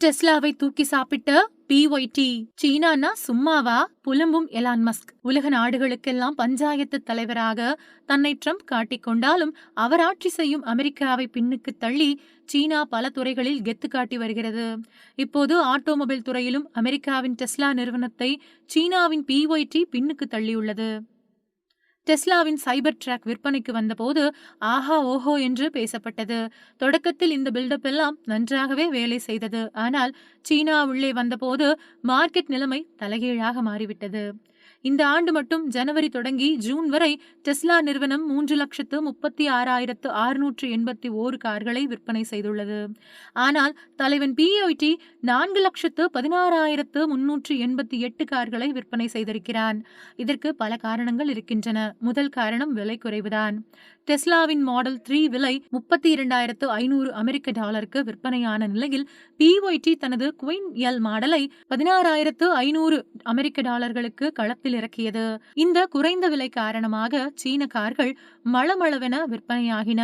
டெஸ்லாவை தூக்கி சாப்பிட்ட பிஒய்டி. சீனானா சும்மாவா? புலம்பும் எலான் மஸ்க். உலக நாடுகளுக்கெல்லாம் பஞ்சாயத்து தலைவராக தன்னை ட்ரம்ப் காட்டிக்கொண்டாலும் அவர் ஆட்சி செய்யும் அமெரிக்காவை பின்னுக்கு தள்ளி சீனா பல துறைகளில் கெத்து காட்டி வருகிறது. இப்போது ஆட்டோமொபைல் துறையிலும் அமெரிக்காவின் டெஸ்லா நிறுவனத்தை சீனாவின் பிஒய்டி பின்னுக்கு தள்ளியுள்ளது. டெஸ்லாவின் சைபர் ட்ராக் விற்பனைக்கு வந்தபோது ஆஹா ஓஹோ என்று பேசப்பட்டது. தொடக்கத்தில் இந்த பில்டப் எல்லாம் நன்றாகவே வேலை செய்தது. ஆனால் சீனா உள்ளே வந்தபோது மார்க்கெட் நிலைமை தலைகீழாக மாறிவிட்டது. இந்த ஆண்டு மட்டும் ஜனவரி தொடங்கி ஜூன் வரை டெஸ்லா நிறுவனம் 3,36,681 கார்களை விற்பனை செய்துள்ளது. ஆனால் தலைவன் பிஒய்டி 4,16,388 கார்களை விற்பனை செய்திருக்கிறான். இதற்கு பல காரணங்கள் இருக்கின்றன. முதல் காரணம் விலை குறைவுதான். டெஸ்லாவின் மாடல் 3 விலை $32,500 அமெரிக்க டாலருக்கு விற்பனையான நிலையில் பிஒய்டி தனது குயின் எல் மாடலை $16,500 அமெரிக்க டாலர்களுக்கு களத்தில் இறக்கியது. இந்த குறைந்த விலை காரணமாக சீன கார்கள் மளமளவென விற்பனையாகின.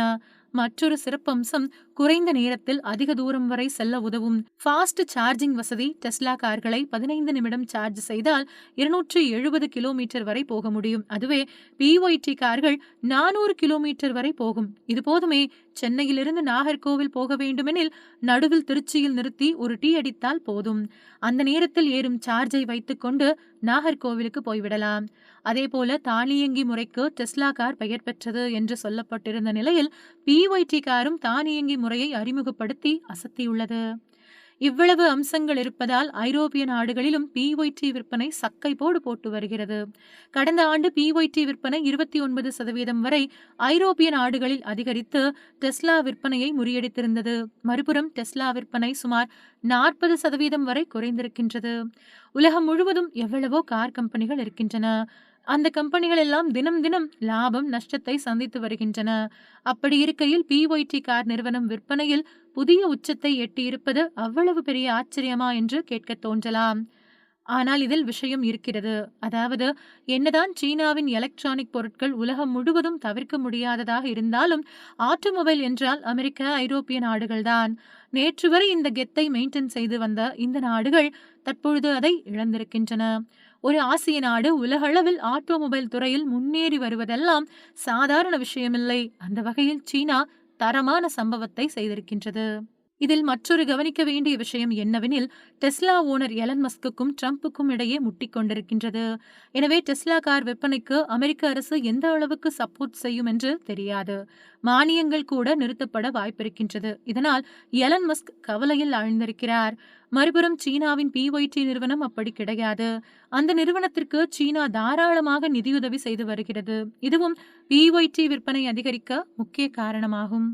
மற்றொரு சிறப்பம்சம் குறைந்த நேரத்தில் அதிக தூரம் வரை செல்ல உதவும் ஃபாஸ்ட் சார்ஜிங் வசதி. டெஸ்லா கார்களை 15 நிமிடம் சார்ஜ் செய்தால் 270 கிலோமீட்டர் வரை போக முடியும். அதுவே பிஒய்டி கார்கள் 400 கிலோமீட்டர் வரை போகும். இது போதுமே. சென்னையிலிருந்து நாகர்கோவில் போக வேண்டுமெனில் நடுவில் திருச்சியில் நிறுத்தி ஒரு டீ அடித்தால் போதும். அந்த நேரத்தில் ஏறும் சார்ஜை வைத்துக்கொண்டு நாகர்கோவிலுக்கு போய்விடலாம். அதேபோல தானியங்கி முறைக்கு டெஸ்லா கார் பெயர் பெற்றது என்று சொல்லப்பட்டிருந்த நிலையில் பிஒய்டி காரும் தானியங்கி முறையை அறிமுகப்படுத்தி அசத்தியுள்ளது. இவ்வளவு அம்சங்கள் இருப்பதால் ஐரோப்பிய நாடுகளிலும் பிஒய்டி விற்பனை சக்கை போட்டு வருகிறது. கடந்த ஆண்டு பிஒய்டி விற்பனை 29% வரை ஐரோப்பிய நாடுகளில் அதிகரித்து டெஸ்லா விற்பனையை முறியடித்திருந்தது. மறுபுறம் டெஸ்லா விற்பனை சுமார் 40% வரை குறைந்திருக்கின்றது. உலகம் முழுவதும் எவ்வளவோ கார் கம்பெனிகள் இருக்கின்றன. அந்த கம்பெனிகள் எல்லாம் தினம் தினம் லாபம் நஷ்டத்தை சந்தித்து வருகின்றன. அப்படி இருக்கையில் பிஒய்டி கார் நிறுவனம் விற்பனையில் புதிய உச்சத்தை எட்டியிருப்பது அவ்வளவு பெரிய ஆச்சரியமா என்று கேட்க தோன்றலாம். ஆனால் இதில் விஷயம் இருக்கிறது. அதாவது என்னதான் சீனாவின் எலக்ட்ரானிக் பொருட்கள் உலகம் முழுவதும் தவிர்க்க முடியாததாக இருந்தாலும் ஆட்டோமொபைல் என்றால் அமெரிக்க ஐரோப்பிய நாடுகள்தான். நேற்று வரை இந்த கெத்தை மெயின்டைன் செய்து வந்த இந்த நாடுகள் தற்பொழுது அதை இழந்திருக்கின்றன. ஒரு ஆசிய நாடு உலகளவில் ஆட்டோமொபைல் துறையில் முன்னேறி வருவதெல்லாம் சாதாரண விஷயமில்லை. அந்த வகையில் சீனா தரமான சம்பவத்தை செய்திருக்கின்றது. இதில் மற்றொரு கவனிக்க வேண்டிய விஷயம் என்னவெனில் டெஸ்லா ஓனர் எலன் மஸ்குக்கும் ட்ரம்புக்கும் இடையே முட்டிக்கொண்டிருக்கின்றது. எனவே டெஸ்லா கார் விற்பனைக்கு அமெரிக்க அரசு எந்த அளவுக்கு சப்போர்ட் செய்யும் என்று தெரியாது. மானியங்கள் கூட நிறுத்தப்பட வாய்ப்பிருக்கின்றது. இதனால் எலன் மஸ்க் கவலையில் ஆழ்ந்திருக்கிறார். மறுபுறம் சீனாவின் பிஒய்டி நிறுவனம் அப்படி கிடையாது. அந்த நிறுவனத்திற்கு சீனா தாராளமாக நிதியுதவி செய்து வருகிறது. இதுவும் பிஒய்டி விற்பனை அதிகரிக்க முக்கிய காரணமாகும்.